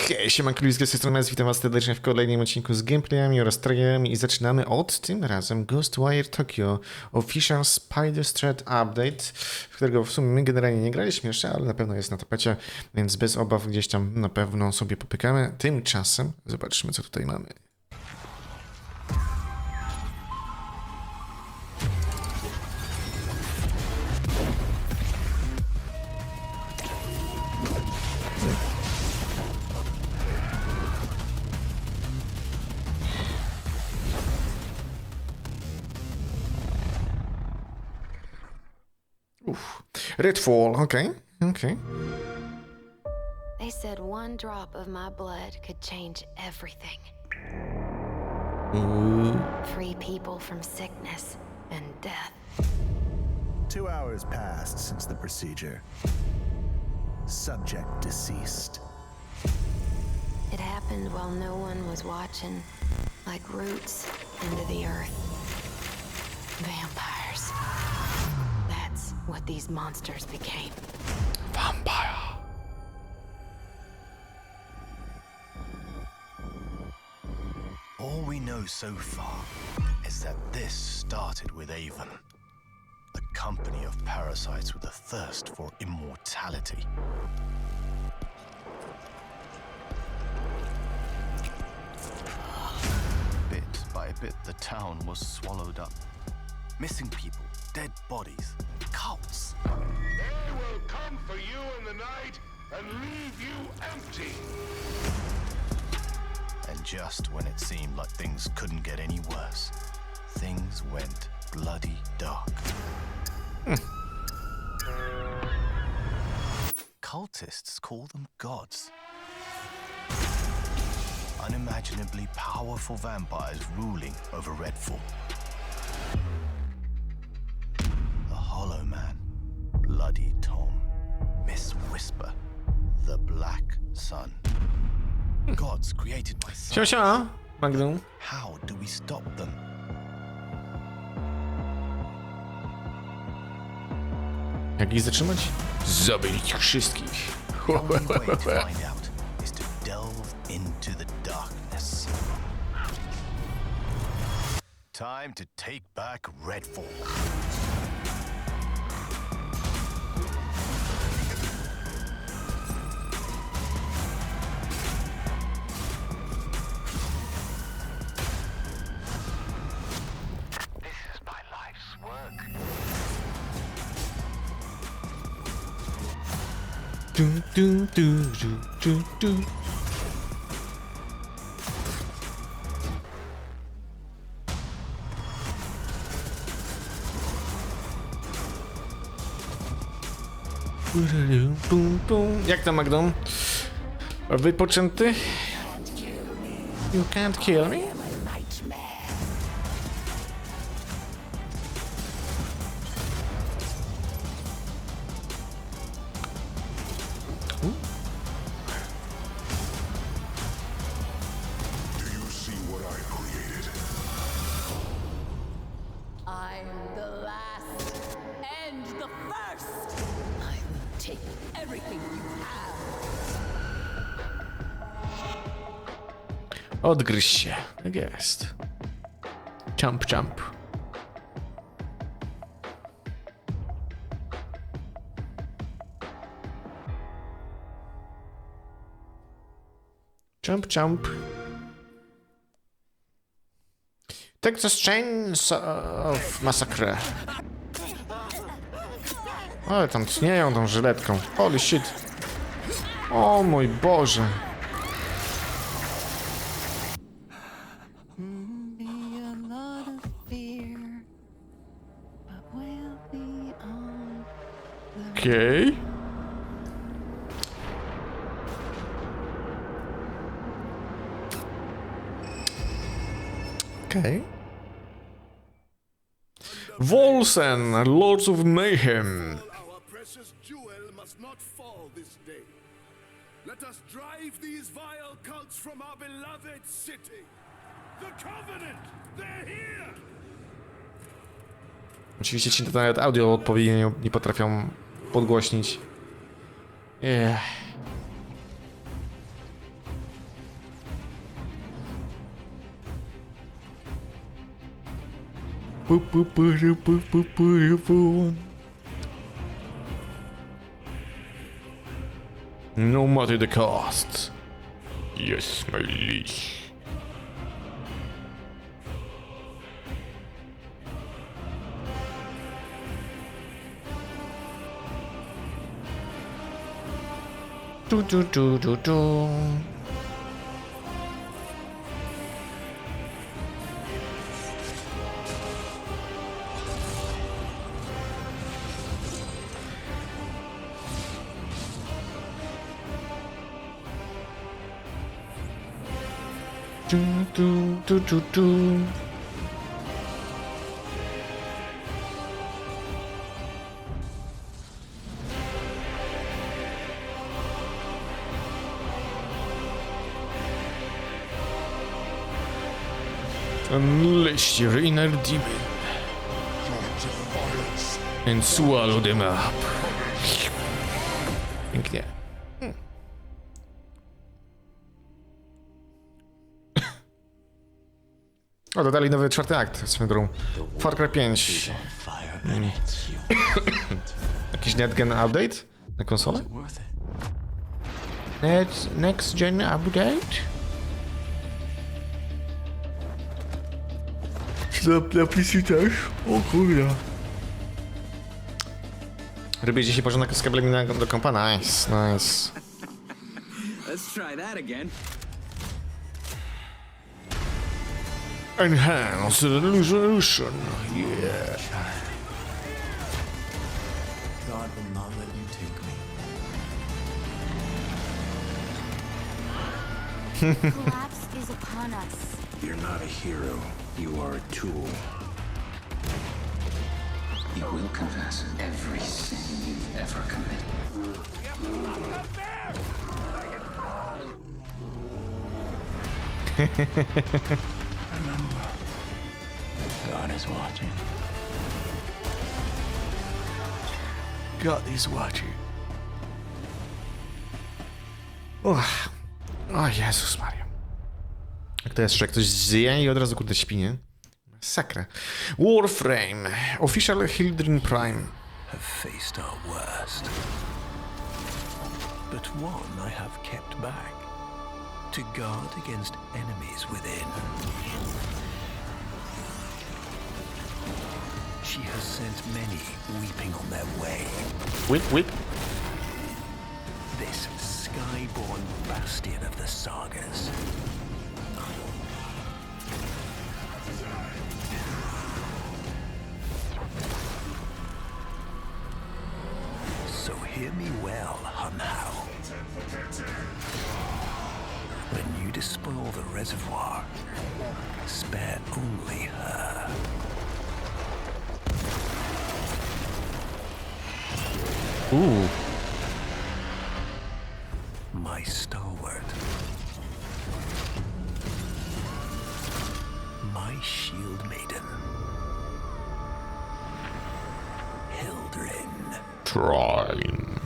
Hej, siemanko, Luis, z tej strony witam was serdecznie w kolejnym odcinku z gameplayami oraz trailerami i zaczynamy od, tym razem, Ghostwire Tokyo Official Spider Thread Update, w którego w sumie my generalnie nie graliśmy jeszcze, ale na pewno jest na tapecie, więc bez obaw gdzieś tam na pewno sobie popykamy. Tymczasem zobaczmy, co tutaj mamy. Redfall, okay. They said one drop of my blood could change everything. Free people from sickness and death. 2 hours passed since the procedure. Subject deceased. It happened while no one was watching, like roots into the earth. Vampires. That's what these monsters became. Vampire. All we know so far is that this started with Avon, a company of parasites with a thirst for immortality. Bit by bit, the town was swallowed up. Missing people, dead bodies, cults. They will come for you in the night and leave you empty. And just when it seemed like things couldn't get any worse, things went bloody dark. Cultists call them gods. Unimaginably powerful vampires ruling over Redfall. The Hollow Man, Bloody Tom, Miss Whisper, the Black Sun. Gods created by Siema, science. siema, Magdą. How do we stop them? Jak ich zatrzymać? Zabić wszystkich. The only way to find out is to delve into the darkness. Time to take back Redfall. This is my life's work. Du. Jak tam, Magdą? Wypoczęty? You can't kill me? Do you see what I created? I'm the last and the first. I will take everything you have. Odgryź się. Tak jest. Jump. Jump. Texas Chains of Massacre. Ale tam tnieją tą żyletką. Holy shit. O mój Boże. Okej. Volsen, Lords of Mayhem. Our precious jewel must not fall this day. Let us drive these vile cults from our beloved city. The Covenant, they're here! Oczywiście ci to nawet audio odpowiednio nie potrafią podgłośnić. No matter the cost. Yes, my liege. Tu. Tu. Unleash your inner demon and swallow them up. Pięknie. O, dodali nowy 4. akt swoją drogą. Far Cry 5. Jakiś netgen update na konsolę? Next gen update? Na PC też? O kurwa. Robicie się porządek z kablami do kompa? Nice. Let's try that again. Enhanced resolution. Yeah. God will not let you take me. Collapse is upon us. You're not a hero. You are a tool. You will confess every sin you've ever committed. Remember, God is watching. God is watching. O Jezus Maria. Jak to jest, że ktoś zje i od razu kurde śpi, nie? Sakra. Warframe. Official Hildren Prime. Have faced our worst. But one I have kept back. To guard against enemies within. She has sent many weeping on their way. Whip. This skyborn bastion of the sagas. So hear me well, Hunhow. When you despoil the reservoir, spare only her. Ooh. My stalwart. My shield maiden. Hildren. Trine.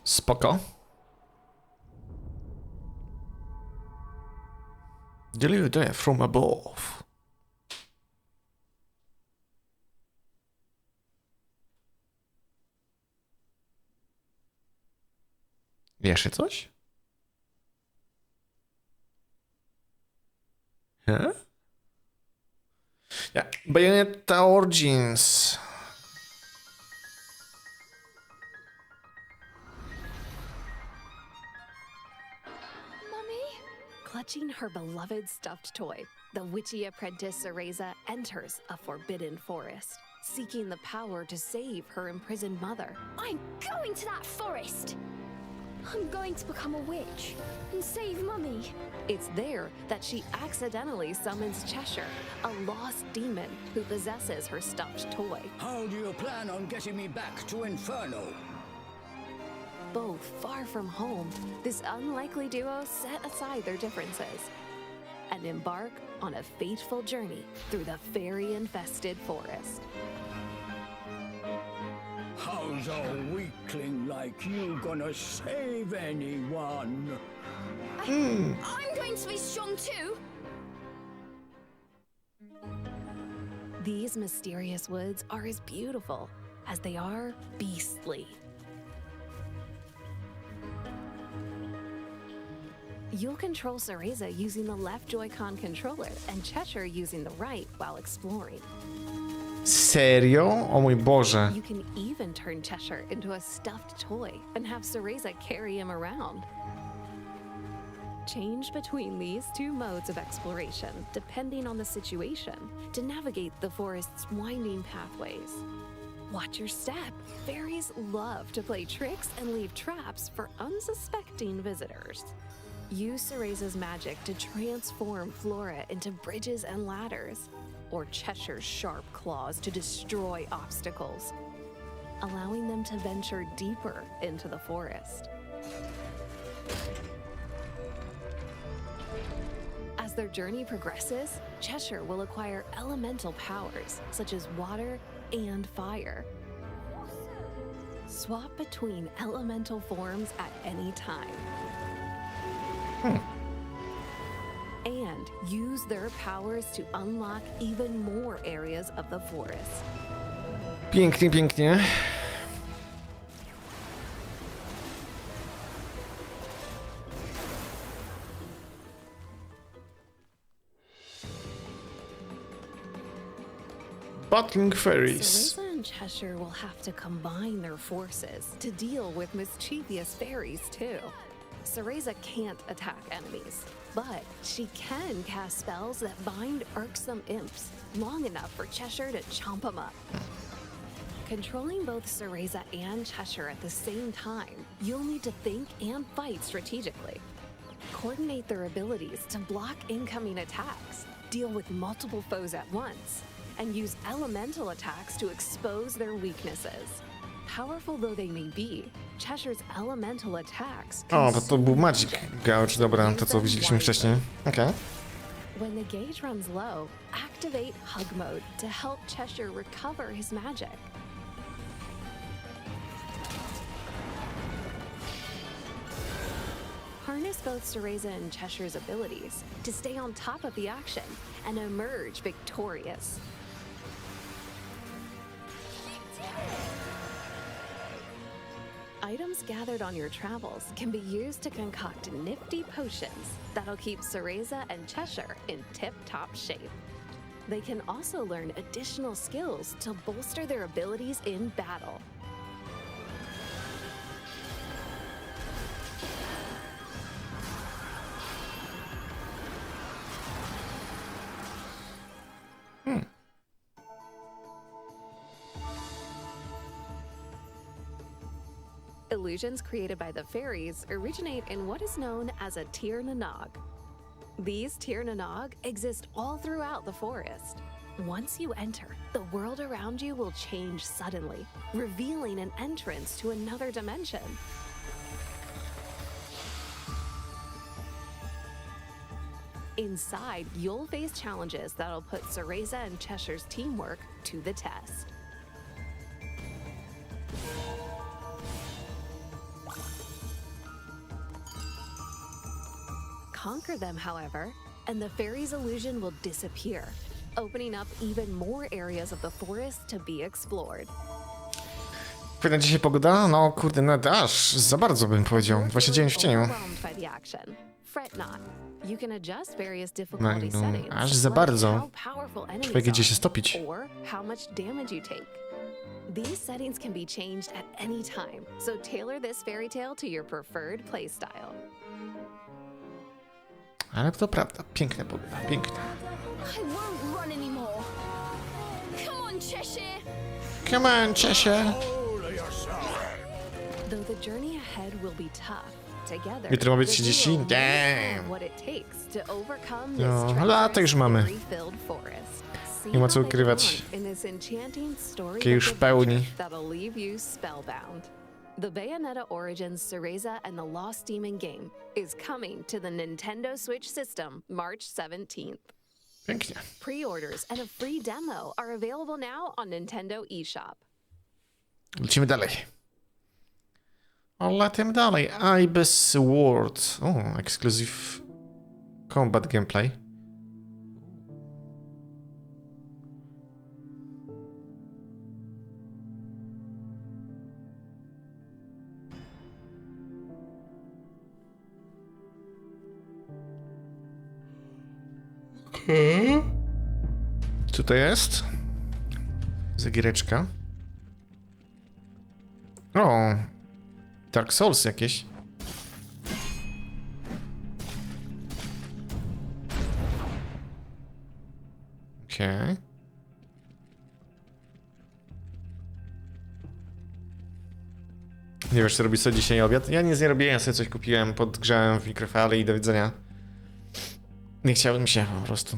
Spoko. Deliver death from above. Jeszcze coś? Huh? Ja, Bayonetta Origins. Clutching her beloved stuffed toy, the witchy apprentice Cereza enters a forbidden forest, seeking the power to save her imprisoned mother. I'm going to that forest! I'm going to become a witch and save Mummy. It's there that she accidentally summons Cheshire, a lost demon who possesses her stuffed toy. How do you plan on getting me back to Inferno? Both far from home, this unlikely duo set aside their differences and embark on a fateful journey through the fairy-infested forest. How's a weakling like you gonna save anyone? I'm going to be strong too. These mysterious woods are as beautiful as they are beastly. You'll control Cereza using the left Joy-Con controller and Cheshire using the right while exploring. Serio? O mój Boże. You can even turn Cheshire into a stuffed toy and have Cereza carry him around. Change between these two modes of exploration depending on the situation to navigate the forest's winding pathways. Watch your step. Fairies love to play tricks and leave traps for unsuspecting visitors. Use Cereza's magic to transform Flora into bridges and ladders, or Cheshire's sharp claws to destroy obstacles, allowing them to venture deeper into the forest. As their journey progresses, Cheshire will acquire elemental powers, such as water and fire. Swap between elemental forms at any time. And use their powers to unlock even more areas of the forest. Pięknie, pięknie. Battling fairies. Cereza and Cheshire will have to combine their forces to deal with mischievous fairies too. Cereza can't attack enemies, but she can cast spells that bind irksome imps long enough for Cheshire to chomp them up. Controlling both Cereza and Cheshire at the same time, you'll need to think and fight strategically. Coordinate their abilities to block incoming attacks, deal with multiple foes at once, and use elemental attacks to expose their weaknesses. Powerful though they may be, Cheshire's elemental attacks. O, to był Magic Gouge, dobra, to co widzieliśmy wcześniej. Okej. When the gauge runs low, activate Hug Mode to help Cheshire recover his magic. Harness both Cereza and Cheshire's abilities to stay on top of the action and emerge victorious. Items gathered on your travels can be used to concoct nifty potions that'll keep Cereza and Cheshire in tip-top shape. They can also learn additional skills to bolster their abilities in battle. Illusions created by the fairies originate in what is known as a Tir na Nog. These Tir na Nog exist all throughout the forest. Once you enter, the world around you will change suddenly, revealing an entrance to another dimension. Inside, you'll face challenges that'll put Cereza and Cheshire's teamwork to the test. Conquer them, however, and the fairy's illusion will disappear, opening up even more areas of the forest to be explored. Fajna dzisiaj pogoda? No kurde, nawet aż za bardzo bym powiedział. 29 w cieniu. No, aż za bardzo. Człowiek idzie się stopić. These settings can be changed at any time, so tailor this fairy tale to your preferred playstyle. Ale to prawda, piękna pogoda, piękna. I won't run anymore. Come on, Cheshire. Come on, Cheshire. Though the journey ahead will be tough, together. Jutro ma być 30? Damn. What it takes to overcome No, lata już mamy. Nie ma co ukrywać. Takie już w pełni. The Bayonetta Origins Cereza and the Lost Demon game is coming to the Nintendo Switch system March 17th. Pięknie. Pre-orders and a free demo are available now on Nintendo eShop. Lecimy dalej. Lecimy dalej. Ibis World. O, exclusive combat gameplay. Co to jest? Zagiereczka. O! Dark Souls jakieś. Okej. Nie wiesz, co robić sobie dzisiaj obiad? Ja nic nie robiłem, ja sobie coś kupiłem, podgrzałem w mikrofali i do widzenia. Nie chciałem się po prostu.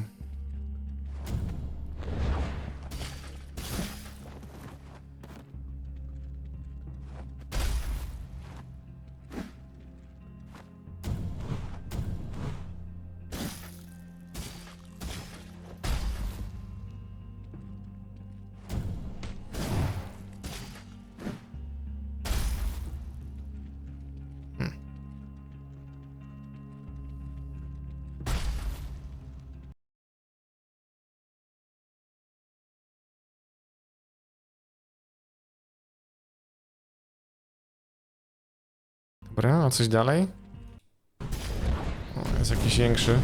Dobra, a coś dalej? O, jest jakiś większy.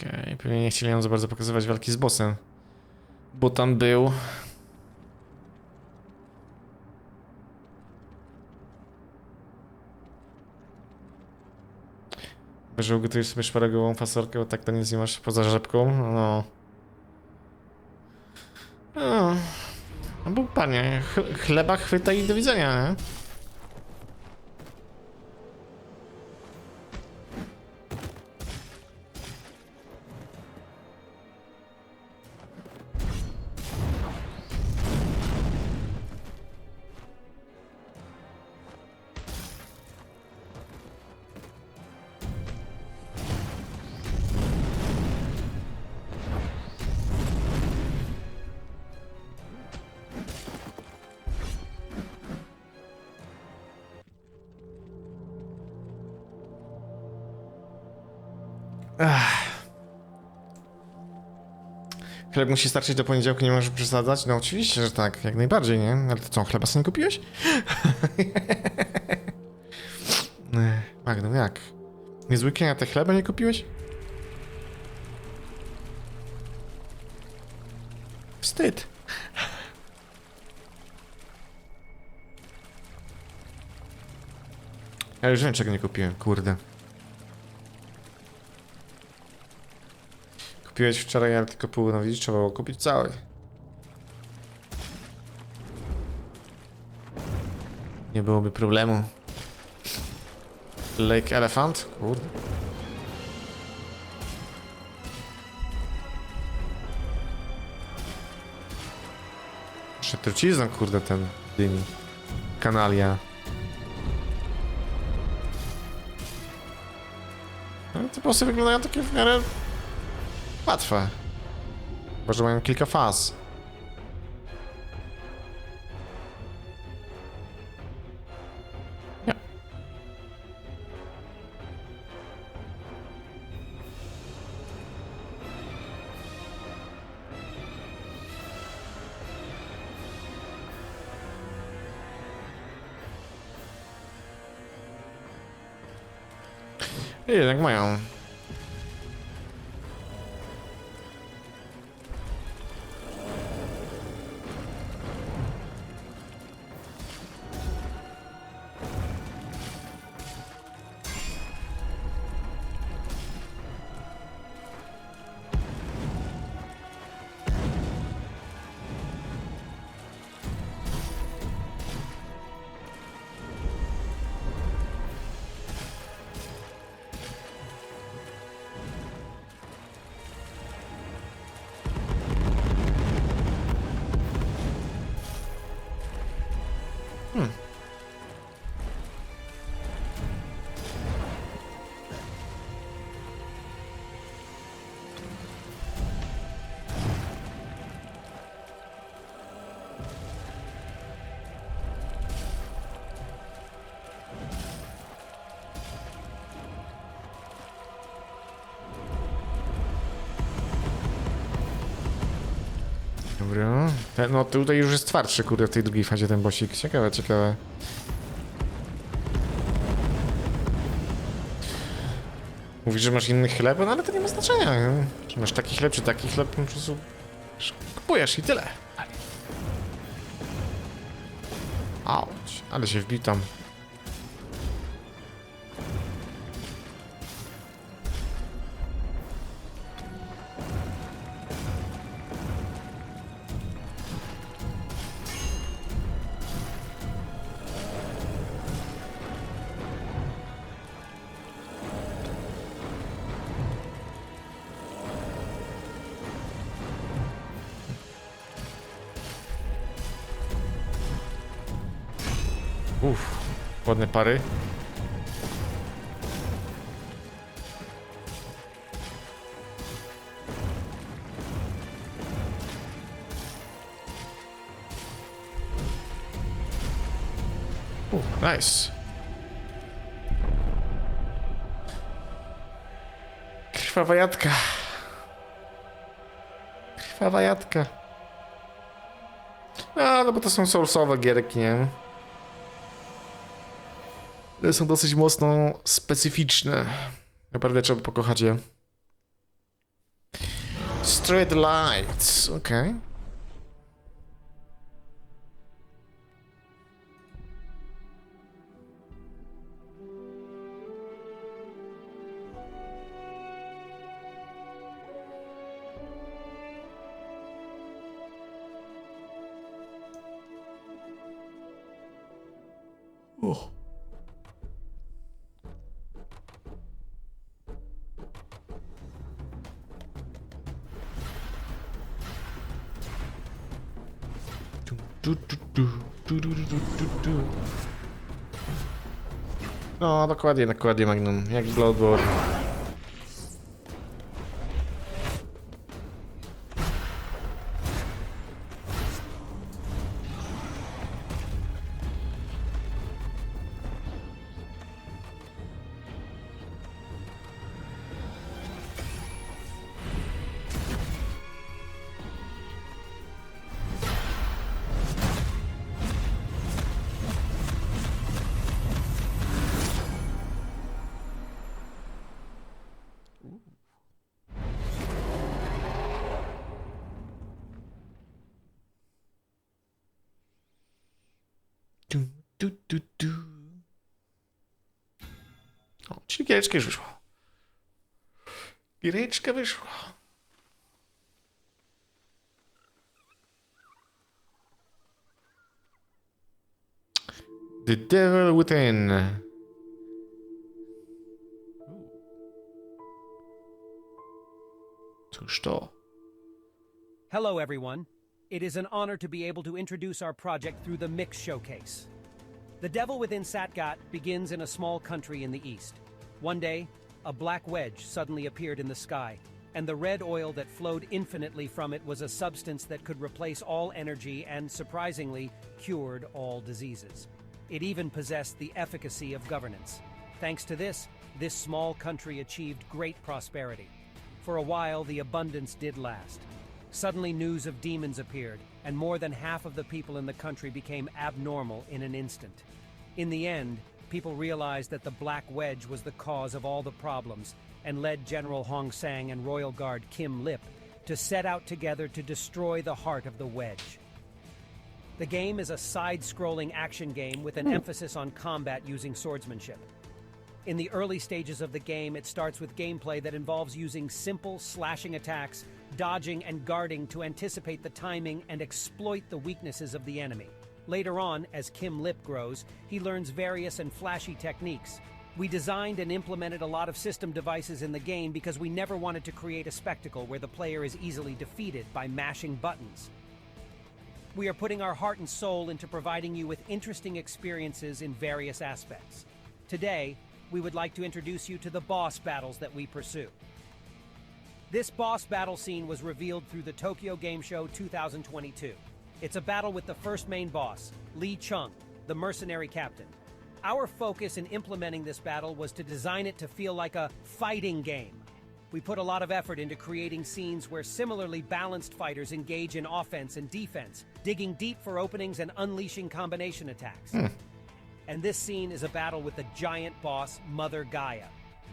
Okej, pewnie nie chcieli nam za bardzo pokazywać walki z bossem. Bo tam był... Że ugotujesz sobie szparagową fasolkę, bo tak to nic nie masz poza rzepką, no. No bo panie, chleba chwyta i do widzenia, nie? Chleb musi starczyć do poniedziałku, nie możesz przesadzać? No oczywiście, że tak, jak najbardziej, nie? Ale to co, chleba sobie nie kupiłeś? Magnum, jak? Nie z weekenda te chleba nie kupiłeś? Wstyd. Ja już wiem, czego nie kupiłem, kurde. Kupiłeś wczoraj, ale tylko pół, no widzisz, trzeba było kupić cały. Nie byłoby problemu. Lake Elephant? Kurde. Jeszcze trucizną, kurde, ten dymi. Kanalia. No, te posy wyglądają takie w miarę łatwe. Chyba że mają kilka faz. Nie. Jednak mają. Dobra. No tutaj już jest twardszy, kurde, w tej drugiej fazie ten bossik. Ciekawe, ciekawe. Mówisz, że masz inny chleb? No ale to nie ma znaczenia. Nie? Czy masz taki chleb, czy taki chleb, po prostu kupujesz i tyle. Auć, ale się wbił tam. Ładne pary. Nice. Krwawa jadka. Krwawa jadka. No bo to są soulsowe gierki, nie? One są dosyć mocno specyficzne. Naprawdę trzeba pokochać je. Street lights, okej. No, dokładnie Magnum, jak Bloodborne. O, czyli giereczka już wyszła. Giereczka wyszła. The Devil Within. Cóż to? Hello, everyone. It is an honor to be able to introduce our project through the Mix Showcase. The Devil Within Satgat begins in a small country in the east. One day, a black wedge suddenly appeared in the sky, and the red oil that flowed infinitely from it was a substance that could replace all energy and, surprisingly, cured all diseases. It even possessed the efficacy of governance. Thanks to this small country achieved great prosperity. For a while, the abundance did last. Suddenly, news of demons appeared, and more than half of the people in the country became abnormal in an instant. In the end, people realized that the Black Wedge was the cause of all the problems, and led General Hong Sang and Royal Guard Kim Lip to set out together to destroy the heart of the Wedge. The game is a side-scrolling action game with an emphasis on combat using swordsmanship. In the early stages of the game, it starts with gameplay that involves using simple slashing attacks, dodging and guarding to anticipate the timing and exploit the weaknesses of the enemy. Later on, as Kim Lip grows, he learns various and flashy techniques. We designed and implemented a lot of system devices in the game because we never wanted to create a spectacle where the player is easily defeated by mashing buttons. We are putting our heart and soul into providing you with interesting experiences in various aspects. Today, we would like to introduce you to the boss battles that we pursue. This boss battle scene was revealed through the Tokyo Game Show 2022. It's a battle with the first main boss, Lee Chung, the mercenary captain. Our focus in implementing this battle was to design it to feel like a fighting game. we put a lot of effort into creating scenes where similarly balanced fighters engage in offense and defense, digging deep for openings and unleashing combination attacks. And this scene is a battle with the giant boss, Mother Gaia.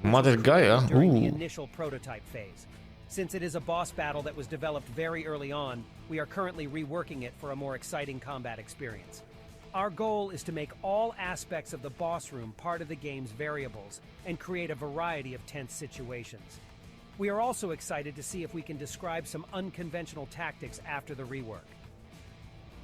Mother Gaia? During the Ooh. initial prototype phase. Since it is a boss battle that was developed very early on, we are currently reworking it for a more exciting combat experience. Our goal is to make all aspects of the boss room part of the game's variables and create a variety of tense situations. We are also excited to see if we can describe some unconventional tactics after the rework.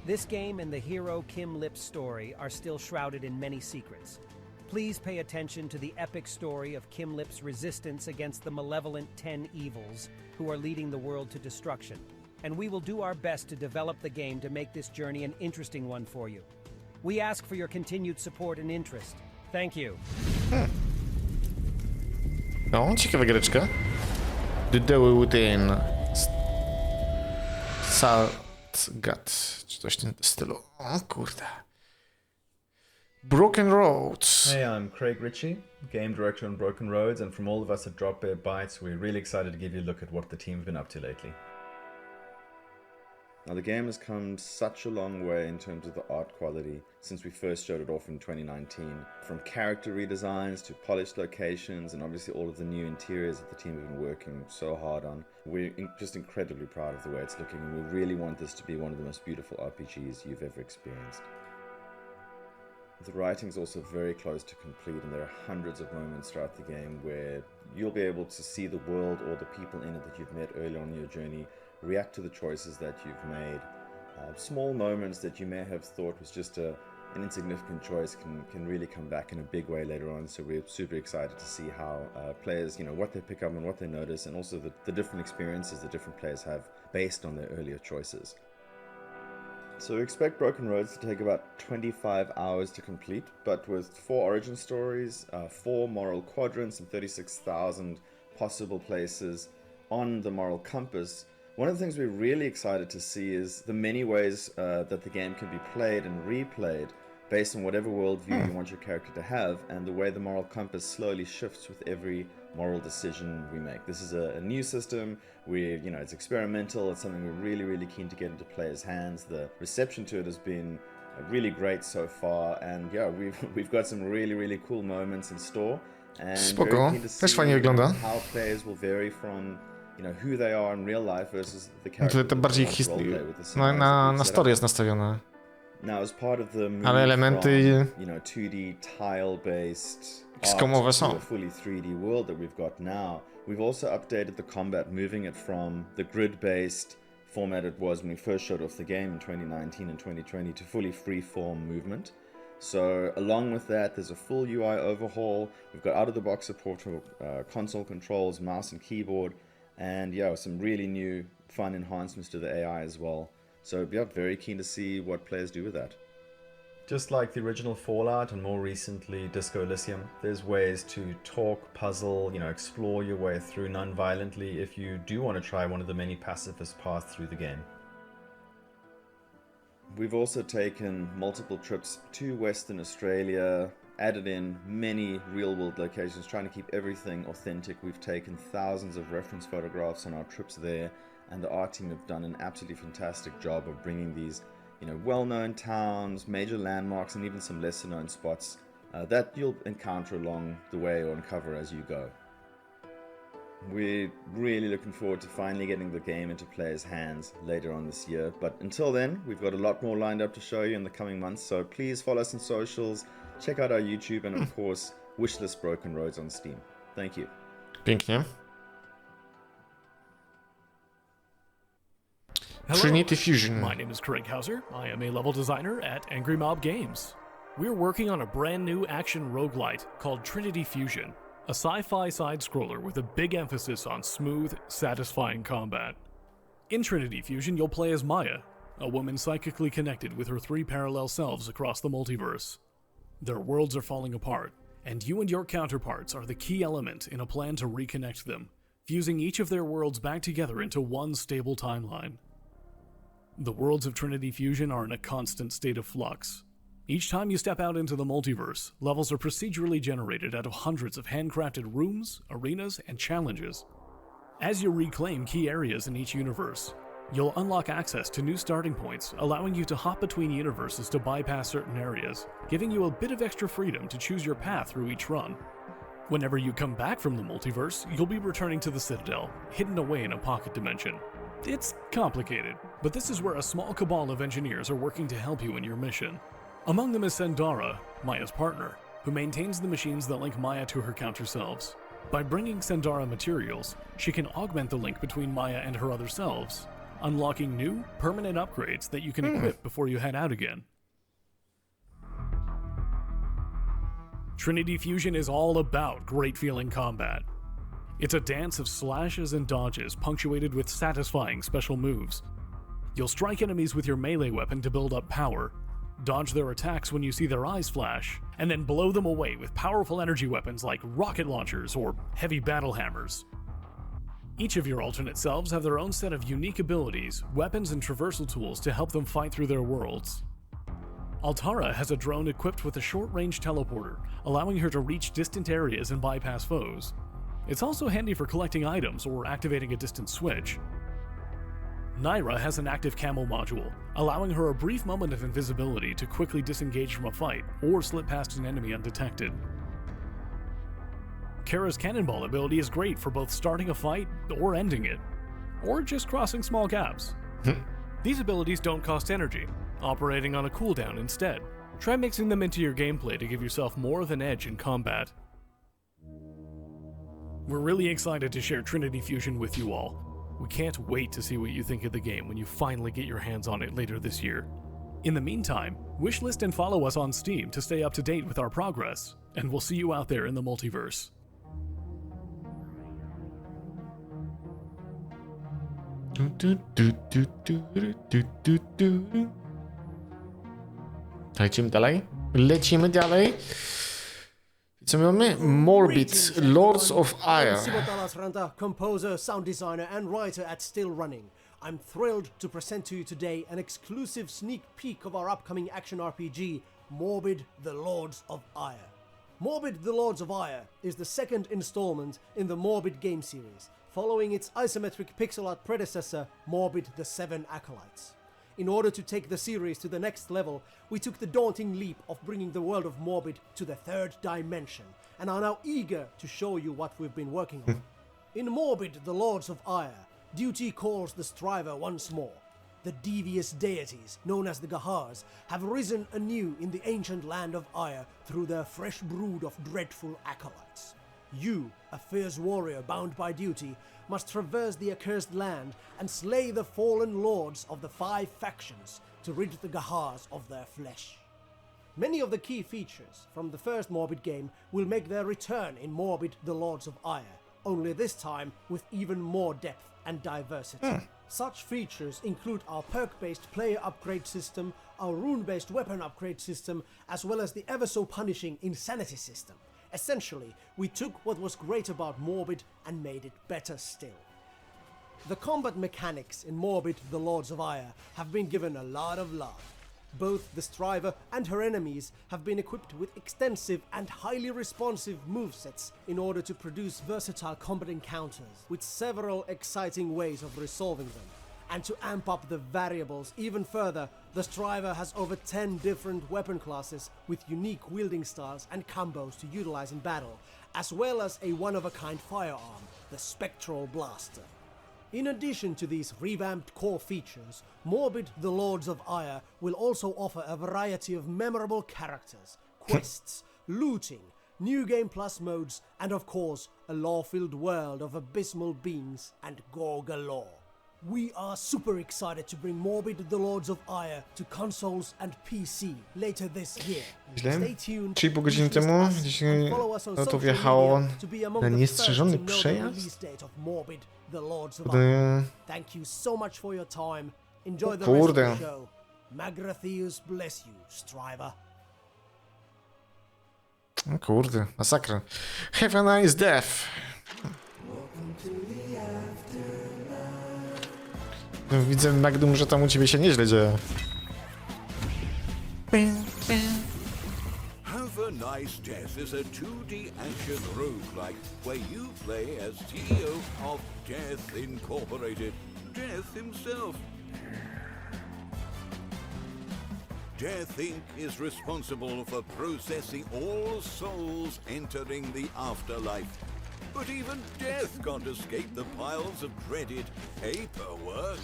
This game and the hero Kim Lip's story are still shrouded in many secrets. Please pay attention to the epic story of Kim Lip's resistance against the malevolent 10 evils who are leading the world to destruction. And we will do our best to develop the game to make this journey an interesting one for you. We ask for your continued support and interest. Thank you. No, ciekawa giereczka. The Devil Within. Saltgat, czy coś w tym stylu. O kurde. Broken Roads. Hey, I'm Craig Ritchie, game director on Broken Roads, and from all of us at Drop Bear Bytes, we're really excited to give you a look at what the team's been up to lately. Now the game has come such a long way in terms of the art quality since we first showed it off in 2019. From character redesigns to polished locations and obviously all of the new interiors that the team have been working so hard on. We're just incredibly proud of the way it's looking, and we really want this to be one of the most beautiful RPGs you've ever experienced. The writing is also very close to complete, and there are hundreds of moments throughout the game where you'll be able to see the world or the people in it that you've met early on in your journey react to the choices that you've made. Small moments that you may have thought was just an insignificant choice can really come back in a big way later on, so we're super excited to see how players, what they pick up and what they notice, and also the different experiences that different players have based on their earlier choices. So we expect Broken Roads to take about 25 hours to complete, but with 4 origin stories, 4 moral quadrants, and 36,000 possible places on the moral compass. One of the things we're really excited to see is the many ways that the game can be played and replayed based on whatever worldview you want your character to have, and the way the moral compass slowly shifts with every moral decision we make. This is a new system. It's experimental. It's something we're really, really keen to get into players' hands. The reception to it has been really great so far, and yeah, we've got some really, really cool moments in store. And Spoko, też fajnie wygląda. How players will vary from who they are in real life versus the character. To bardziej na story jest nastawione. Now, as part of the move Ale elementy from, 2D tile-based XCOM-owe są. to a fully 3D world that we've got now, we've also updated the combat, moving it from the grid-based format it was when we first showed off the game in 2019 and 2020 to fully free-form movement. So along with that, there's a full UI overhaul. We've got out-of-the-box support for console controls, mouse and keyboard, and yeah, some really new fun enhancements to the AI as well. So yeah, very keen to see what players do with that. Just like the original Fallout and more recently Disco Elysium, there's ways to talk, puzzle, explore your way through non-violently if you do want to try one of the many pacifist paths through the game. We've also taken multiple trips to Western Australia, added in many real-world locations, trying to keep everything authentic. We've taken thousands of reference photographs on our trips there, and the art team have done an absolutely fantastic job of bringing these well-known towns, major landmarks, and even some lesser-known spots that you'll encounter along the way or uncover as you go. We're really looking forward to finally getting the game into players' hands later on this year, but until then, we've got a lot more lined up to show you in the coming months, so please follow us on socials, check out our YouTube, and of course, wishlist Broken Roads on Steam. Thank you. Pięknie. Hello, Trinity Fusion. My name is Craig Hauser. I am a level designer at Angry Mob Games. We're working on a brand new action roguelite called Trinity Fusion, a sci-fi side-scroller with a big emphasis on smooth, satisfying combat. In Trinity Fusion, you'll play as Maya, a woman psychically connected with her 3 parallel selves across the multiverse. Their worlds are falling apart, and you and your counterparts are the key element in a plan to reconnect them, fusing each of their worlds back together into one stable timeline. The worlds of Trinity Fusion are in a constant state of flux. Each time you step out into the multiverse, levels are procedurally generated out of hundreds of handcrafted rooms, arenas, and challenges. As you reclaim key areas in each universe, you'll unlock access to new starting points, allowing you to hop between universes to bypass certain areas, giving you a bit of extra freedom to choose your path through each run. Whenever you come back from the multiverse, you'll be returning to the Citadel, hidden away in a pocket dimension. It's complicated, but this is where a small cabal of engineers are working to help you in your mission. Among them is Sandara, Maya's partner, who maintains the machines that link Maya to her counter selves. By bringing Sandara materials, she can augment the link between Maya and her other selves, unlocking new, permanent upgrades that you can equip before you head out again. Trinity Fusion is all about great-feeling combat. It's a dance of slashes and dodges punctuated with satisfying special moves. You'll strike enemies with your melee weapon to build up power, dodge their attacks when you see their eyes flash, and then blow them away with powerful energy weapons like rocket launchers or heavy battle hammers. Each of your alternate selves have their own set of unique abilities, weapons, and traversal tools to help them fight through their worlds. Altara has a drone equipped with a short-range teleporter, allowing her to reach distant areas and bypass foes. It's also handy for collecting items or activating a distant switch. Naira has an active camo module, allowing her a brief moment of invisibility to quickly disengage from a fight or slip past an enemy undetected. Kara's cannonball ability is great for both starting a fight or ending it, or just crossing small gaps. These abilities don't cost energy, operating on a cooldown instead. Try mixing them into your gameplay to give yourself more of an edge in combat. We're really excited to share Trinity Fusion with you all. We can't wait to see what you think of the game when you finally get your hands on it later this year. In the meantime, wishlist and follow us on Steam to stay up to date with our progress, and we'll see you out there in the multiverse. Lecimy dalej. Co my mamy? Morbid, Lords of Ire. Composer, sound designer, and writer at Still Running. I'm thrilled to present to you today an exclusive sneak peek of our upcoming action RPG, Morbid, the Lords of Ire. Morbid, the Lords of Ire is the second installment in the Morbid game series, following its isometric pixel art predecessor, Morbid, the Seven Acolytes. In order to take the series to the next level, we took the daunting leap of bringing the world of Morbid to the third dimension, and are now eager to show you what we've been working on. In Morbid, the Lords of Ire, duty calls the striver once more. The devious deities, known as the Gahars, have risen anew in the ancient land of Ire through their fresh brood of dreadful acolytes. You, a fierce warrior bound by duty, must traverse the accursed land and slay the fallen lords of the 5 factions to rid the Gahars of their flesh. Many of the key features from the first Morbid game will make their return in Morbid, the Lords of Ire, only this time with even more depth and diversity. Such features include our perk-based player upgrade system, our rune-based weapon upgrade system, as well as the ever-so-punishing insanity system. Essentially, we took what was great about Morbid and made it better still. The combat mechanics in Morbid, the Lords of Ire have been given a lot of love. Both the Striver and her enemies have been equipped with extensive and highly responsive movesets in order to produce versatile combat encounters, with several exciting ways of resolving them. And to amp up the variables even further, the Striver has over 10 different weapon classes with unique wielding styles and combos to utilize in battle, as well as a one-of-a-kind firearm, the Spectral Blaster. In addition to these revamped core features, Morbid, the Lords of Ire will also offer a variety of memorable characters, quests, looting, new game plus modes, and of course, a lore-filled world of abysmal beings and gore galore. We are super excited to bring Morbid, the Lords of Ire to consoles and PC later this year. Stay tuned. 3,5 godziny temu dzisiaj to wjechało na niestrzeżony przejazd. Thank you so much for your time. Enjoy the rest of the show. Magratheus bless you, Striver. O kurde, masakra. Have a nice death. Widzę, Magdum, że tam u ciebie się nieźle dzieje. Have a Nice Death is a 2D action roguelike where you play as CEO of Death Incorporated, Death himself. Death Inc. is responsible for processing all souls entering the afterlife. But even death can't escape the piles of dreaded paperwork.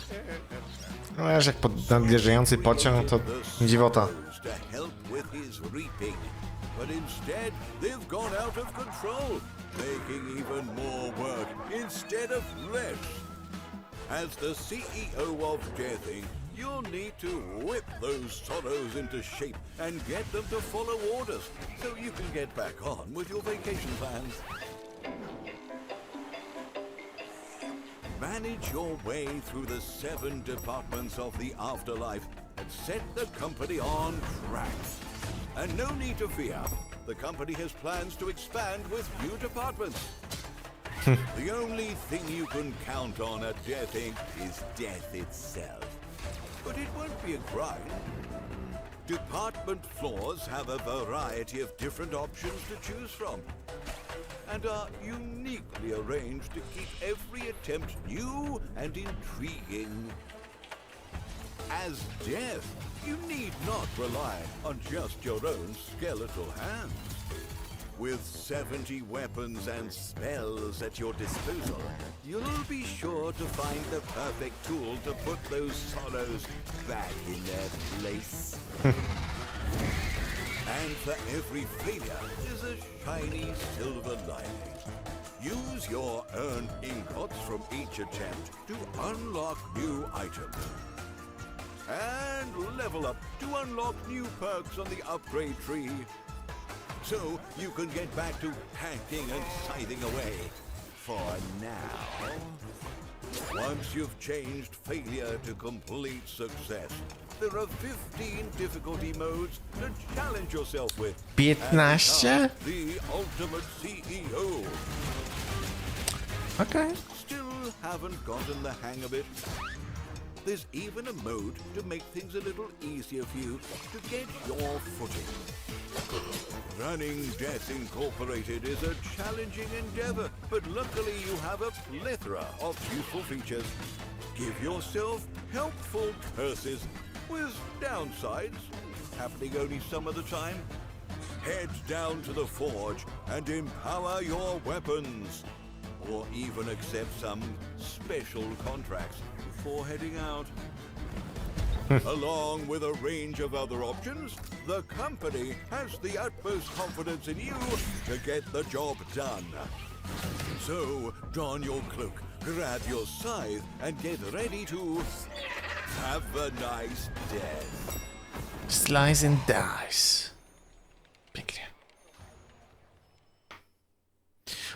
No wiesz, jak nadjeżdżający pociąg, to dziwota. To help with his reaping. But instead, they've gone out of control, making even more work instead of less. As the CEO of Death Inc., you'll need to whip those sorrows into shape and get them to follow orders so you can get back on with your vacation plans. Manage your way through the 7 departments of the afterlife and set the company on track. And no need to fear, the company has plans to expand with new departments. The only thing you can count on at Death Inc. is death itself. But it won't be a grind. Department floors have a variety of different options to choose from, and are uniquely arranged to keep every attempt new and intriguing. As Death, you need not rely on just your own skeletal hands. With 70 weapons and spells at your disposal, you'll be sure to find the perfect tool to put those sorrows back in their place. And for every failure is a shiny silver lining. Use your earned ingots from each attempt to unlock new items. And level up to unlock new perks on the upgrade tree. So you can get back to hacking and scything away. For now. Once you've changed failure to complete success, there are 15 difficulty modes to challenge yourself with. 15? The ultimate CEO. Okay. Still haven't gotten the hang of it? There's even a mode to make things a little easier for you to get your footing. Running Death Incorporated is a challenging endeavor, but luckily you have a plethora of useful features. Give yourself helpful curses with downsides, happening only some of the time. Head down to the forge and empower your weapons, or even accept some special contracts before heading out. Along with a range of other options, the company has the utmost confidence in you to get the job done. So, don your cloak, grab your scythe, and get ready to have a nice death. Slice and dice. Pięknie.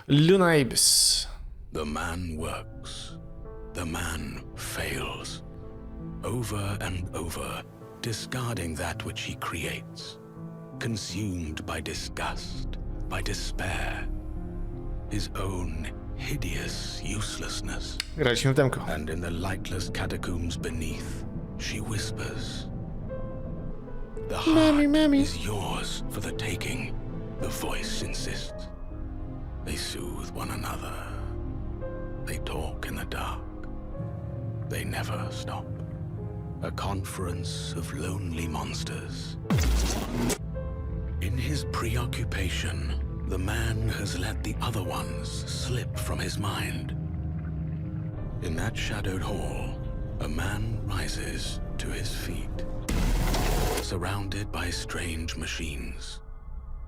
Luna Ibis. The man works. The man fails. Over and over, discarding that which he creates, consumed by disgust, by despair, his own hideous uselessness. Graliśmy w demko. And in the lightless catacombs beneath, she whispers, "The heart is yours for the taking," the voice insists. They soothe one another. They talk in the dark. They never stop. A conference of lonely monsters. In his preoccupation, the man has let the other ones slip from his mind. In that shadowed hall, a man rises to his feet, surrounded by strange machines,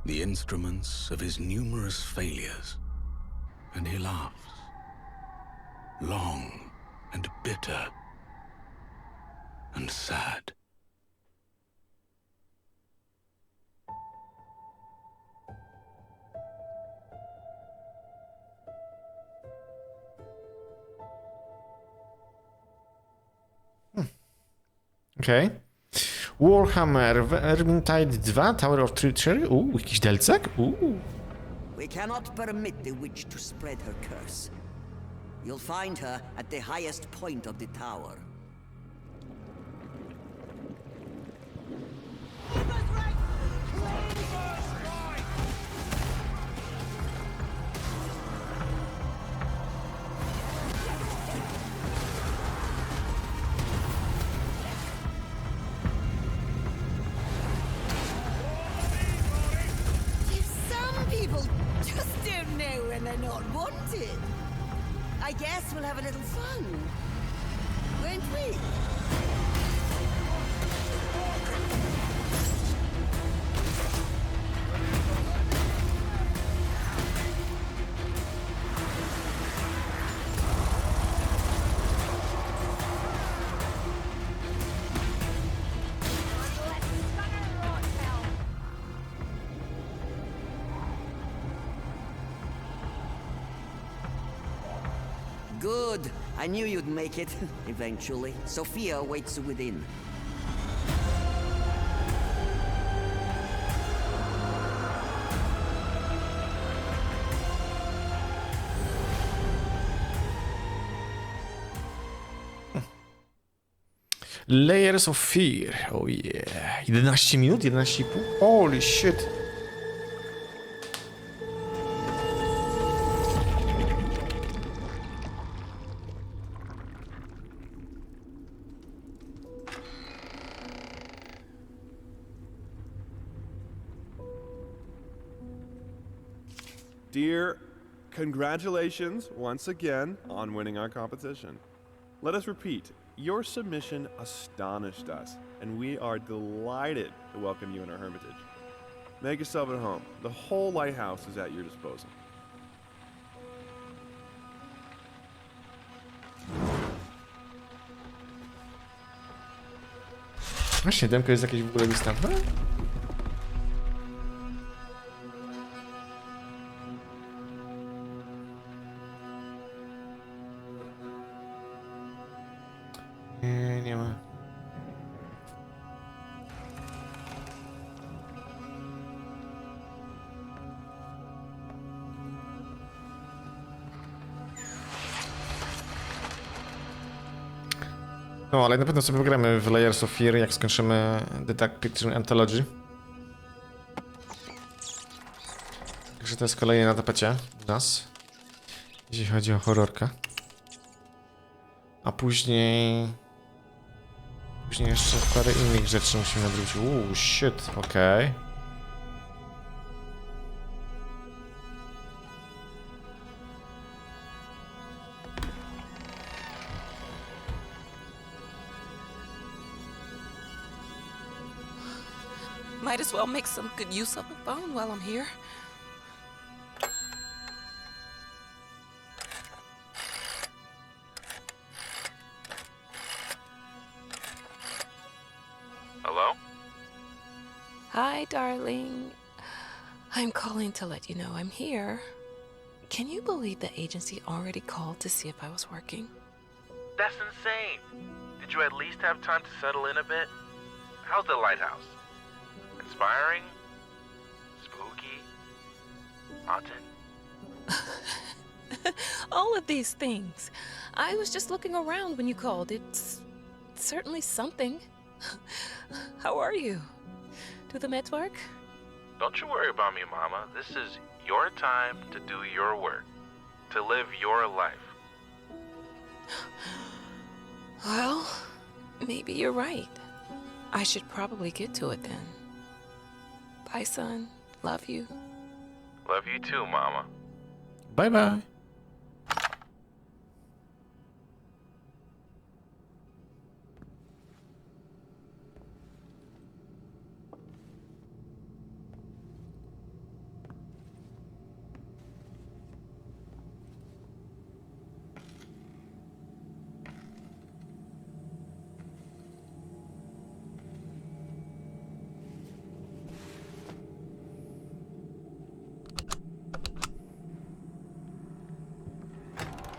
the instruments of his numerous failures, and he laughs, long and bitter and sad. Okej. Warhammer, Vermintide 2, Tower of Trailery. Jakiś delcek? We cannot permit the witch to spread her curse. You'll find her at the highest point of the tower. are not wanted. I guess we'll have a little fun, won't we? Good. I knew you'd make it, eventually. Sophia waits within. Layers of Fear. Oh yeah. 11 minut? 11,5? Holy shit. Dear, congratulations once again on winning our competition. Let us repeat, your submission astonished us, and we are delighted to welcome you in our hermitage. Make yourself at home. The whole lighthouse is at your disposal. Właśnie, demko jest jakieś w ogóle dostępne? Nie ma. No, ale na pewno sobie pogramy w Layers of Fear, jak skończymy The Dark Picture Anthology. Także to jest kolejne na tapecie u nas, jeśli chodzi o horrorka. A później jeszcze parę innych rzeczy musimy nadrobić. Shit, okej. Might as well make some good use of the phone while I'm here. Hello? Hi, darling. I'm calling to let you know I'm here. Can you believe the agency already called to see if I was working? That's insane. Did you at least have time to settle in a bit? How's the lighthouse? Inspiring? Spooky? Haunted? All of these things. I was just looking around when you called. It's certainly something. How are you? Do the meds work? Don't you worry about me, Mama. This is your time to do your work. To live your life. Well, maybe you're right. I should probably get to it then. Bye, son. Love you. Love you too, Mama. Bye-bye.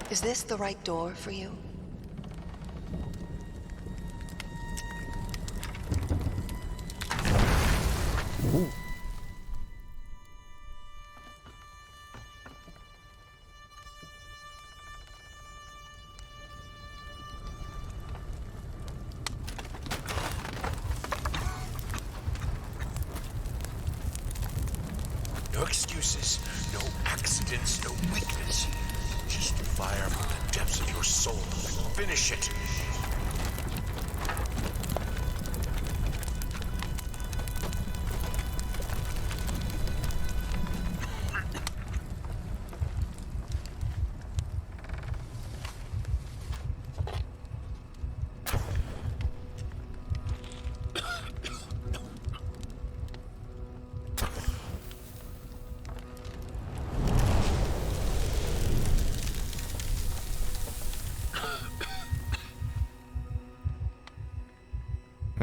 Is this the right door for you? Ooh. No excuses, no accidents, no weakness. Just fire from the depths of your soul. Finish it.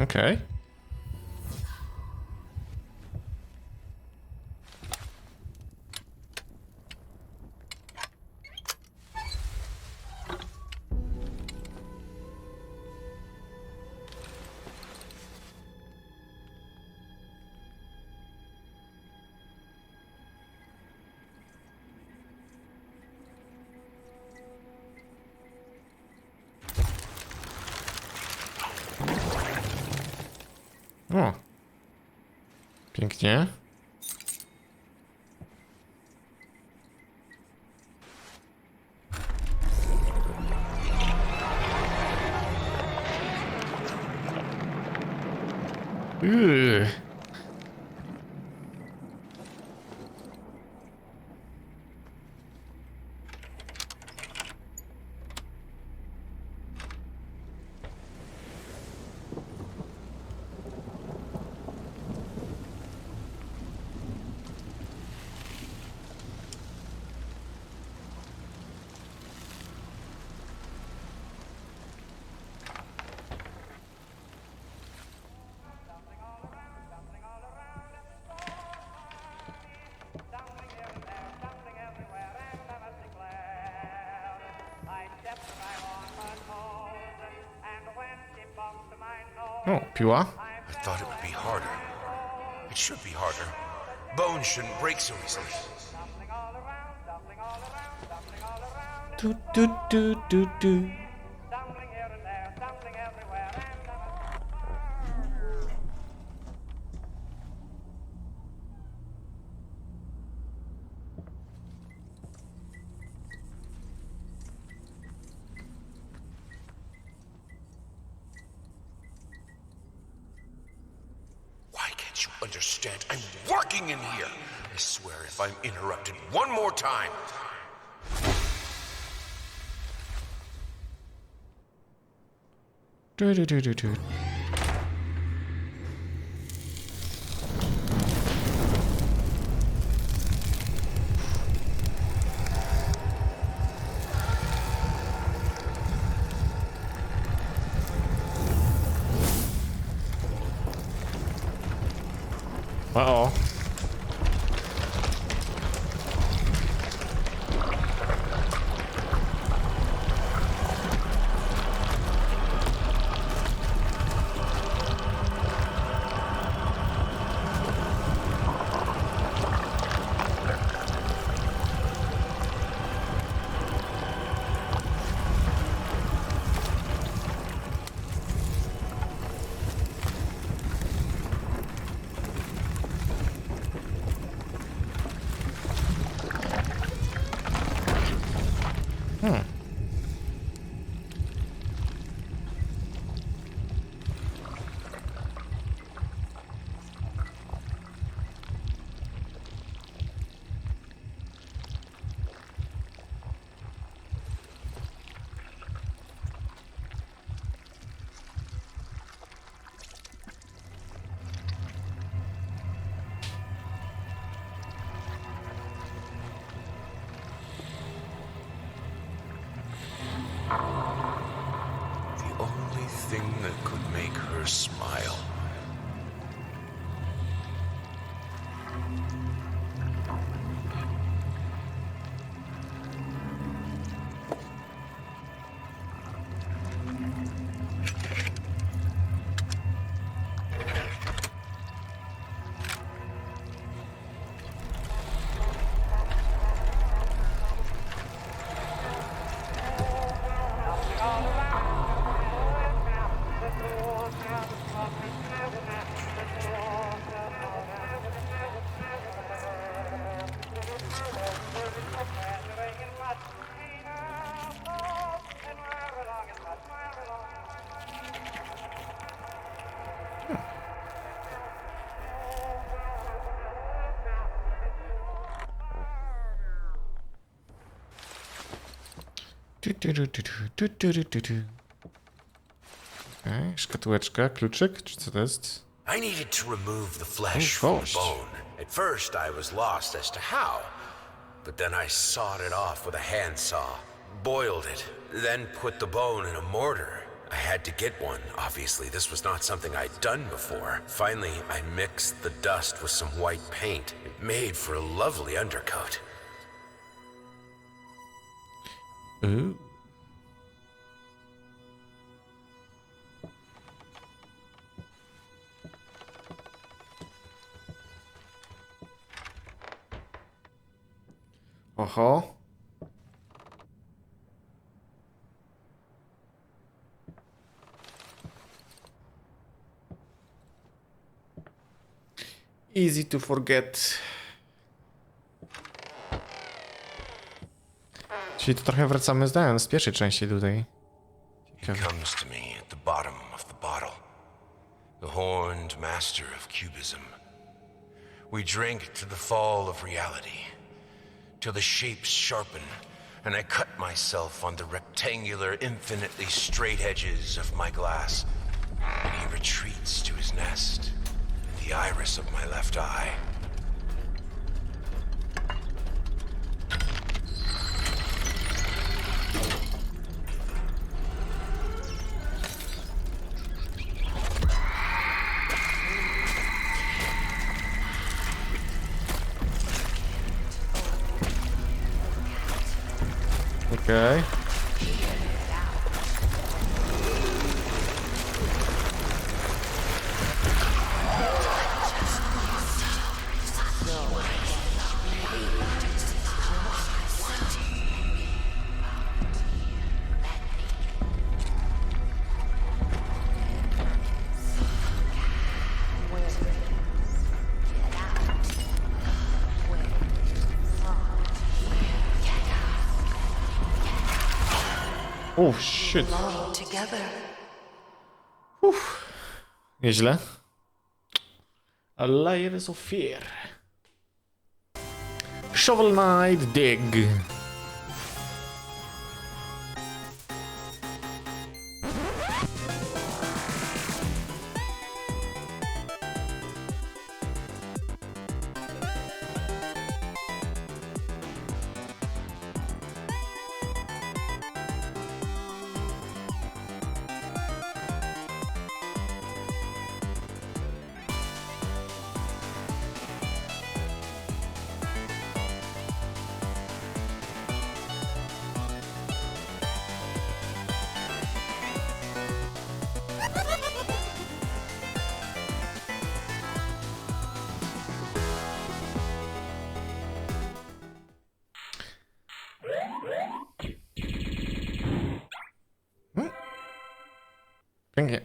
Okej. O. Pięknie. Yy. O, piła. I thought it would be harder. It should be harder. Bones shouldn't break so easily. Du, du, du, du, du. Understand? I'm working in here. I swear if I'm interrupted one more time. Du, du, du, du, du. Uh-oh. Thing that could make her smile. Okay, szkatułeczka, kluczyk, czy co to jest? I needed to remove the flesh from the bone. At first I was lost as to how, but then I sawed it off with a handsaw, boiled it, then put the bone in a mortar. I had to get one, obviously. This was not something I'd done before. Finally, I mixed the dust with some white paint. It made for a lovely undercoat. Ooh. Oho. Easy to forget. Czyli to trochę wracamy z pierwszej części tutaj. He comes to me at the bottom of the bottle. The horned master of cubism. We drink to the fall of reality, till the shapes sharpen, and I cut myself on the rectangular, infinitely straight edges of my glass. And he retreats to his nest, in the iris of my left eye. Okay. Oh shit. Uff. Nieźle. A layers of fear. Shovel Knight dig. Pięknie.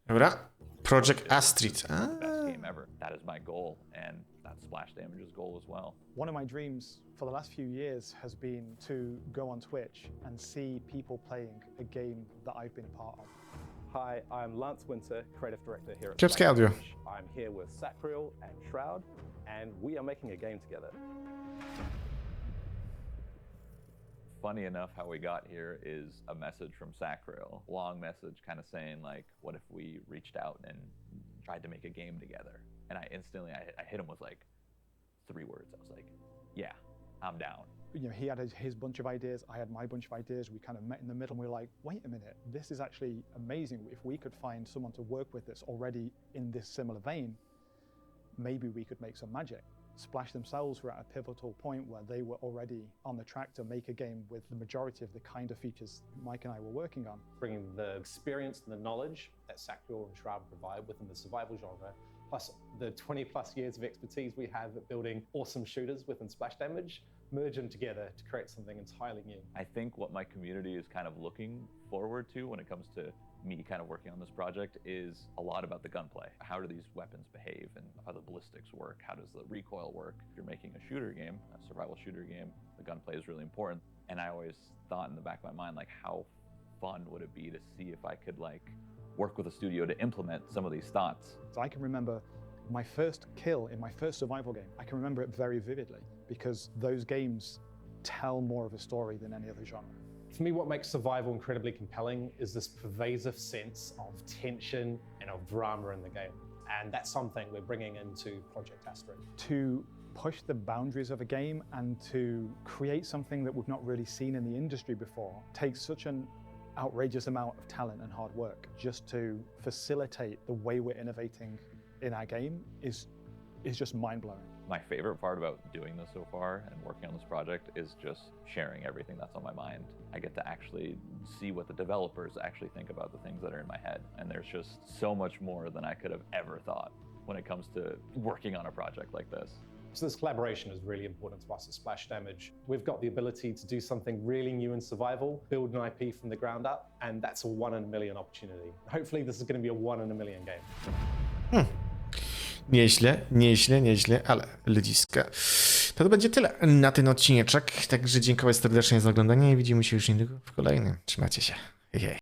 Dobra. Project Astrid. Best game ever. That is my goal, and that's Splash Damage's goal as well. One of my dreams for the last few years has been to go on Twitch and see people playing a game that I've been a part of. Hi, I'm Lance Winter, creative director here at Kiepskie audio. I'm here with Sacriel and Shroud, and we are making a game together. Funny enough, how we got here is a message from Sacriel. Long message kind of saying like, what if we reached out and tried to make a game together? And I instantly, I hit him with like 3 words. I was like, yeah, I'm down. You know, he had his bunch of ideas, I had my bunch of ideas. We kind of met in the middle and we were like, wait a minute, this is actually amazing. If we could find someone to work with that's already in this similar vein, maybe we could make some magic. Splash themselves were at a pivotal point where they were already on the track to make a game with the majority of the kind of features Mike and I were working on. Bringing the experience and the knowledge that Sacriel and Shroud provide within the survival genre, plus the 20+ years of expertise we have at building awesome shooters within Splash Damage, merge them together to create something entirely new. I think what my community is kind of looking forward to when it comes to me kind of working on this project is a lot about the gunplay. How do these weapons behave and how the ballistics work? How does the recoil work? If you're making a shooter game, a survival shooter game, the gunplay is really important. And I always thought in the back of my mind, like, how fun would it be to see if I could like work with a studio to implement some of these thoughts. So I can remember my first kill in my first survival game. I can remember it very vividly because those games tell more of a story than any other genre. For me, what makes survival incredibly compelling is this pervasive sense of tension and of drama in the game. And that's something we're bringing into Project Astrid. To push the boundaries of a game and to create something that we've not really seen in the industry before takes such an outrageous amount of talent and hard work. Just to facilitate the way we're innovating in our game is just mind-blowing. My favorite part about doing this so far and working on this project is just sharing everything that's on my mind. I get to actually see what the developers actually think about the things that are in my head. And there's just so much more than I could have ever thought when it comes to working on a project like this. So this collaboration is really important to us at Splash Damage. We've got the ability to do something really new in survival, build an IP from the ground up, and that's a 1 in a million opportunity. Hopefully this is going to be a 1 in a million game. Nieźle, ale ludziska. To będzie tyle na ten odcineczek, także dziękuję serdecznie za oglądanie i widzimy się już niedługo w kolejnym. Trzymajcie się. Hej.